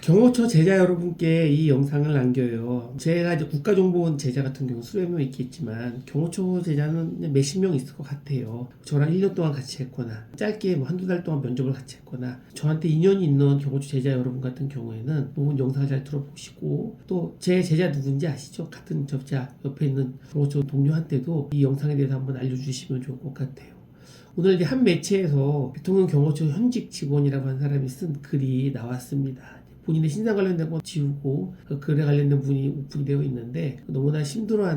경호처 제자 여러분께 이 영상을 남겨요. 제가 이제 국가정보원 제자 같은 경우 수백 명 있겠지만 경호처 제자는 몇십 명 있을 것 같아요. 저랑 1년 동안 같이 했거나 짧게 뭐 한두 달 동안 면접을 같이 했거나 저한테 인연이 있는 경호처 제자 여러분 같은 경우에는 부분 영상을 잘 들어보시고 또 제 제자 누군지 아시죠? 같은 접자 옆에 있는 경호처 동료한테도 이 영상에 대해서 한번 알려주시면 좋을 것 같아요. 오늘 이제 한 매체에서 대통령 경호처 현직 직원이라고 하는 사람이 쓴 글이 나왔습니다. 본인의 신상 관련된 거 지우고 그 글에 관련된 분이 오픈이 되어 있는데 너무나 심적으로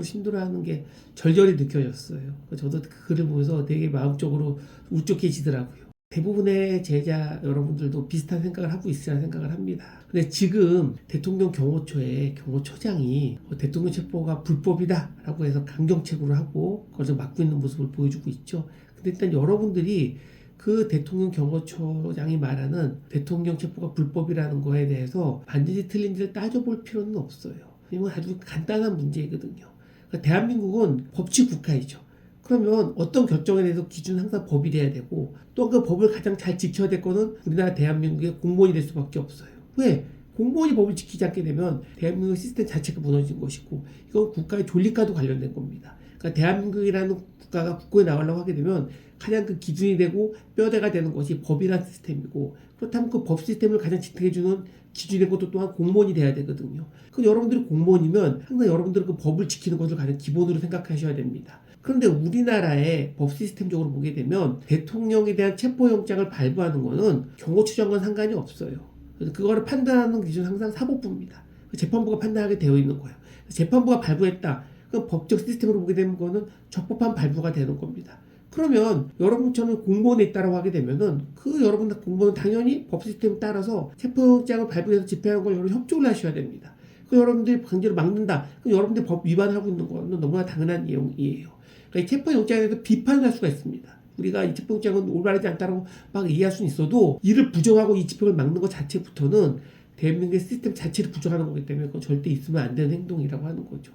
힘들어하는 게 절절히 느껴졌어요. 저도 그 글을 보면서 되게 마음적으로 울적해지더라고요. 대부분의 제자 여러분들도 비슷한 생각을 하고 있으리라 생각을 합니다. 근데 지금 대통령 경호처의 경호처장이 대통령 체포가 불법이다 라고 해서 강경책으로 하고 그걸 막고 있는 모습을 보여주고 있죠. 근데 일단 여러분들이 그 대통령 경호처장이 말하는 대통령 체포가 불법이라는 거에 대해서 반드시 틀린지를 따져볼 필요는 없어요. 이건 아주 간단한 문제거든요. 그러니까 대한민국은 법치 국가이죠. 그러면 어떤 결정에 대해서 기준은 항상 법이 돼야 되고 또 그 법을 가장 잘 지켜야 될 거는 우리나라 대한민국의 공무원이 될 수밖에 없어요. 왜? 공무원이 법을 지키지 않게 되면 대한민국 시스템 자체가 무너진 것이고 이건 국가의 존립과도 관련된 겁니다. 그러니까 대한민국이라는 국가가 국고에 나오려고 하게 되면 가장 그 기준이 되고 뼈대가 되는 것이 법이라는 시스템이고 그렇다면 그 법 시스템을 가장 지탱해주는 기준이 된 것도 또한 공무원이 돼야 되거든요. 그럼 여러분들이 공무원이면 항상 여러분들은 그 법을 지키는 것을 가장 기본으로 생각하셔야 됩니다. 그런데 우리나라의 법 시스템적으로 보게 되면 대통령에 대한 체포영장을 발부하는 것은 경호처장과는 상관이 없어요. 그래서 그거를 판단하는 기준은 항상 사법부입니다. 재판부가 판단하게 되어 있는 거예요. 재판부가 발부했다. 그 법적 시스템으로 보게 되면 그거는 적법한 발부가 되는 겁니다. 그러면 여러분처럼 공무원에 있다라고 하게 되면은 그 여러분 공무원은 당연히 법 시스템에 따라서 체포영장을 발부해서 집행하는 걸 여러분 협조를 하셔야 됩니다. 그 여러분들이 강제로 막는다. 그럼 여러분들이 법 위반하고 있는 거는 너무나 당연한 내용이에요. 그러니까 이 체포영장에 대해서 비판을 할 수가 있습니다. 우리가 이 체포영장은 올바르지 않다라고 막 이해할 수는 있어도 이를 부정하고 이 집행을 막는 것 자체부터는 대한민국의 시스템 자체를 부정하는 거기 때문에 그건 절대 있으면 안 되는 행동이라고 하는 거죠.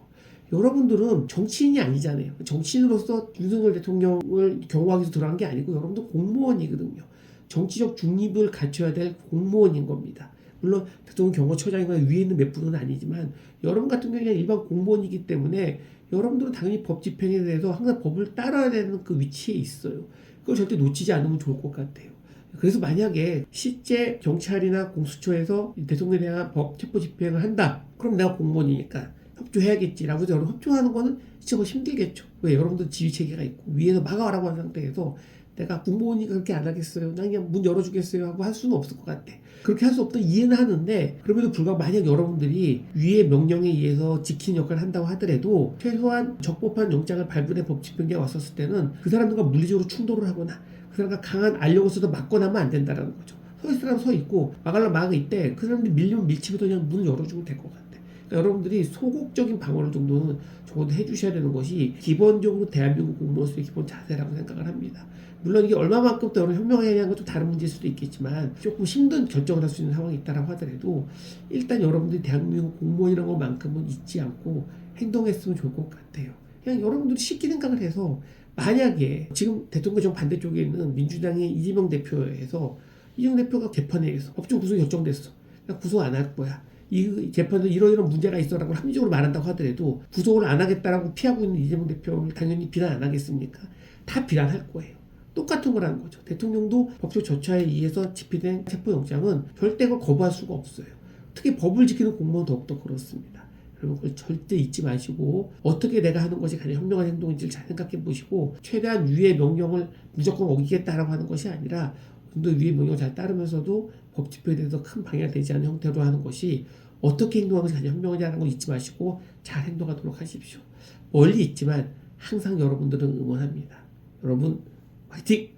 여러분들은 정치인이 아니잖아요. 정치인으로서 윤석열 대통령을 경호하기 위해서 들어간 게 아니고 여러분들 공무원이거든요. 정치적 중립을 갖춰야 될 공무원인 겁니다. 물론 대통령 경호처장이거나 위에 있는 몇 분은 아니지만 여러분 같은 경우는 일반 공무원이기 때문에 여러분들은 당연히 법 집행에 대해서 항상 법을 따라야 되는 그 위치에 있어요. 그걸 절대 놓치지 않으면 좋을 것 같아요. 그래서 만약에 실제 경찰이나 공수처에서 대통령에 대한 법 체포 집행을 한다. 그럼 내가 공무원이니까 협조해야겠지라고 해서 여러분 협조하는 거는 진짜 힘들겠죠. 왜? 여러분들 지휘체계가 있고 위에서 막아라고 하는 상태에서 내가 공무원이니까 그렇게 안 하겠어요. 난 그냥 문 열어주겠어요 하고 할 수는 없을 것 같아. 그렇게 할 수 없다 이해는 하는데 그럼에도 불구하고 만약 여러분들이 위의 명령에 의해서 지키는 역할을 한다고 하더라도 최소한 적법한 영장을 발부된 법 집행계가 왔었을 때는 그 사람들과 물리적으로 충돌을 하거나 그 사람과 강한 알력을 써서 막거나 하면 안 된다는 거죠. 서 있을 사람 서 있고 막으려면 막아 있대. 그 사람들이 밀리면 밀치부터 그냥 문을 열어주면 될 것 같아. 그러니까 여러분들이 소극적인 방어를 정도는 적어도 해주셔야 되는 것이 기본적으로 대한민국 공무원수의 기본 자세라고 생각을 합니다. 물론 이게 얼마만큼 또 여러 현명하게 하는 것도 다른 문제일 수도 있겠지만 조금 힘든 결정을 할 수 있는 상황이 있다고 하더라도 일단 여러분들이 대한민국 공무원이라는 것만큼은 잊지 않고 행동했으면 좋을 것 같아요. 그냥 여러분들이 쉽게 생각을 해서 만약에 지금 대통령 정 반대쪽에 있는 민주당의 이재명 대표에서 이재명 대표가 재판에 의해서 법정 구속이 결정됐어. 나 구속 안 할 거야. 이 재판도 이런 문제가 있어라고 합리적으로 말한다고 하더라도 구속을 안 하겠다라고 피하고 있는 이재명 대표를 당연히 비난 안 하겠습니까? 다 비난할 거예요. 똑같은 거라는 거죠. 대통령도 법적 절차에 의해서 집행된 체포영장은 절대 그걸 거부할 수가 없어요. 특히 법을 지키는 공무원은 더욱더 그렇습니다. 여러분 그걸 절대 잊지 마시고 어떻게 내가 하는 것이 가장 현명한 행동인지를 잘 생각해 보시고 최대한 위의 명령을 무조건 어기겠다라고 하는 것이 아니라 좀 더 위의 명령을 잘 따르면서도 법 집행에 대해서 큰 방해가 되지 않는 형태로 하는 것이 어떻게 행동하는 것이 가장 현명하냐는 걸 잊지 마시고 잘 행동하도록 하십시오. 멀리 있지만 항상 여러분들은 응원합니다. 여러분 화이팅!